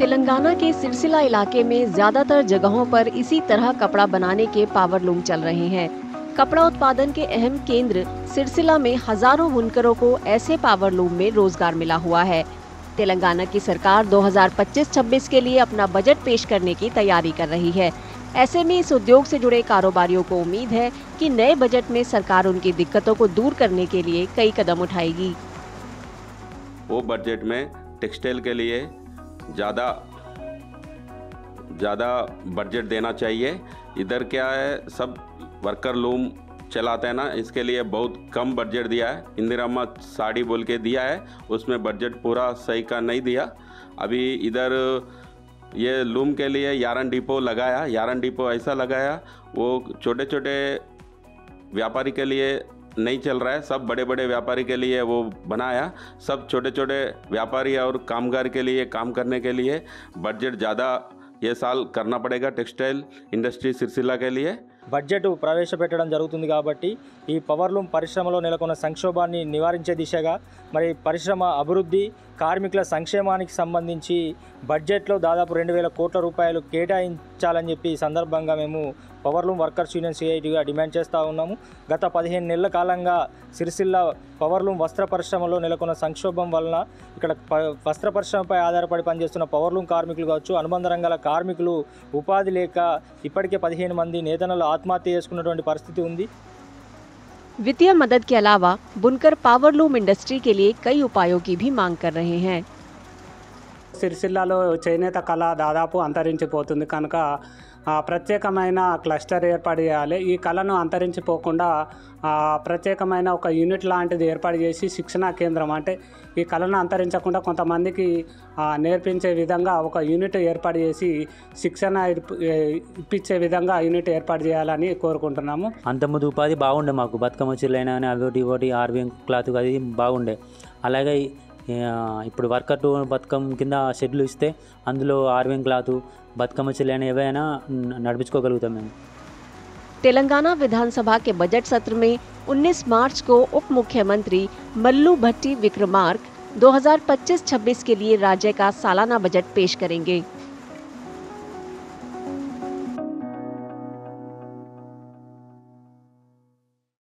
तेलंगाना के सिरसिला इलाके में ज्यादातर जगहों पर इसी तरह कपड़ा बनाने के पावरलूम चल रहे हैं। कपड़ा उत्पादन के अहम केंद्र सिरसिला में हजारों बुनकरों को ऐसे पावरलूम में रोजगार मिला हुआ है। तेलंगाना की सरकार 2025-26 के लिए अपना बजट पेश करने की तैयारी कर रही है। ऐसे में इस उद्योग से जुड़े कारोबारियों को उम्मीद है कि नए बजट में सरकार उनकी दिक्कतों को दूर करने के लिए कई कदम उठाएगी। वो बजट में टेक्सटाइल के लिए ज़्यादा बजट देना चाहिए। इधर क्या है, सब वर्कर लूम चलाते हैं ना, इसके लिए बहुत कम बजट दिया है। इंदिरा अम्मा साड़ी बोल के दिया है, उसमें बजट पूरा सही का नहीं दिया। अभी इधर ये लूम के लिए यारन डिपो लगाया। यारन डिपो ऐसा लगाया वो छोटे छोटे व्यापारी के लिए नहीं चल रहा है, सब बड़े बड़े व्यापारी के लिए वो बनाया। सब छोटे छोटे व्यापारी और कामगार के लिए काम करने के लिए बजट ज़्यादा ये साल करना पड़ेगा टेक्सटाइल इंडस्ट्री सिरसिला के लिए। బడ్జెట్ ప్రవేశపెట్టడం జరుగుతుంది కాబట్టి ఈ పవర్లూమ్ పరిశ్రమలో నెలకొన్న సంక్షోభాన్ని నివారించే దిశగా మరి పరిశ్రమ అభివృద్ధి కార్మికుల సంక్షేమానికి సంబంధించి బడ్జెట్లో దాదాపు 2000 కోట్ల రూపాయలు కేటాయించాలని చెప్పి ఈ సందర్భంగా మేము పవర్లూమ్ వర్కర్స్ యూనియన్ సిఐటిగా డిమాండ్ చేస్తూ ఉన్నాము। గత 15 నెలల కాలంగా సిరిసిల్ల పవర్లూమ్ వస్త్ర పరిశ్రమలో నెలకొన్న సంక్షోభం వలన ఇక్కడ వస్త్ర పరిశ్రమపై ఆధారపడి పనిచేస్తున్న పవర్లూమ్ కార్మికులు కావచ్చు, అనుబంధ రంగాల కార్మికులు ఉపాధి లేక ఇప్పటికే 15 మంది నేతన్నలు ఆత్మహత్య చేసుకున్నటువంటి పరిస్థితి ఉంది। वित्तीय मदद के अलावा बुनकर पावरलूम इंडस्ट्री के लिए कई उपायों की भी मांग कर रहे हैं। సిరిసిల్లాలో చేనేత కళ దాదాపు అంతరించిపోతుంది కనుక ప్రత్యేకమైన క్లస్టర్ ఏర్పాటు చేయాలి। ఈ కళను అంతరించిపోకుండా ప్రత్యేకమైన ఒక యూనిట్ లాంటిది ఏర్పాటు చేసి శిక్షణా కేంద్రం, అంటే ఈ కళను అంతరించకుండా కొంతమందికి నేర్పించే విధంగా ఒక యూనిట్ ఏర్పాటు చేసి శిక్షణ ఇప్పించే విధంగా యూనిట్ ఏర్పాటు చేయాలని కోరుకుంటున్నాము। అంతకుముందు ఉపాధి బాగుండే, మాకు బతుకమ్మ చీరలైనా కానీ అవి ఆర్వీఎం క్లాత్ అది బాగుండే। అలాగే ఇప్పుడు వర్కర్ టు బతుకమ్మ కింద షెడ్లు ఇస్తే అందులో ఆర్వీఎం క్లాత్ బతుకమ్మ చీరలైనా ఏవైనా నడిపించుకోగలుగుతాం మేము। तेलंगाना विधानसभा के बजट सत्र में 19 मार्च को उप मुख्यमंत्री मल्लू भट्टी विक्रमार्क 2025-26 के लिए राज्य का सालाना बजट पेश करेंगे।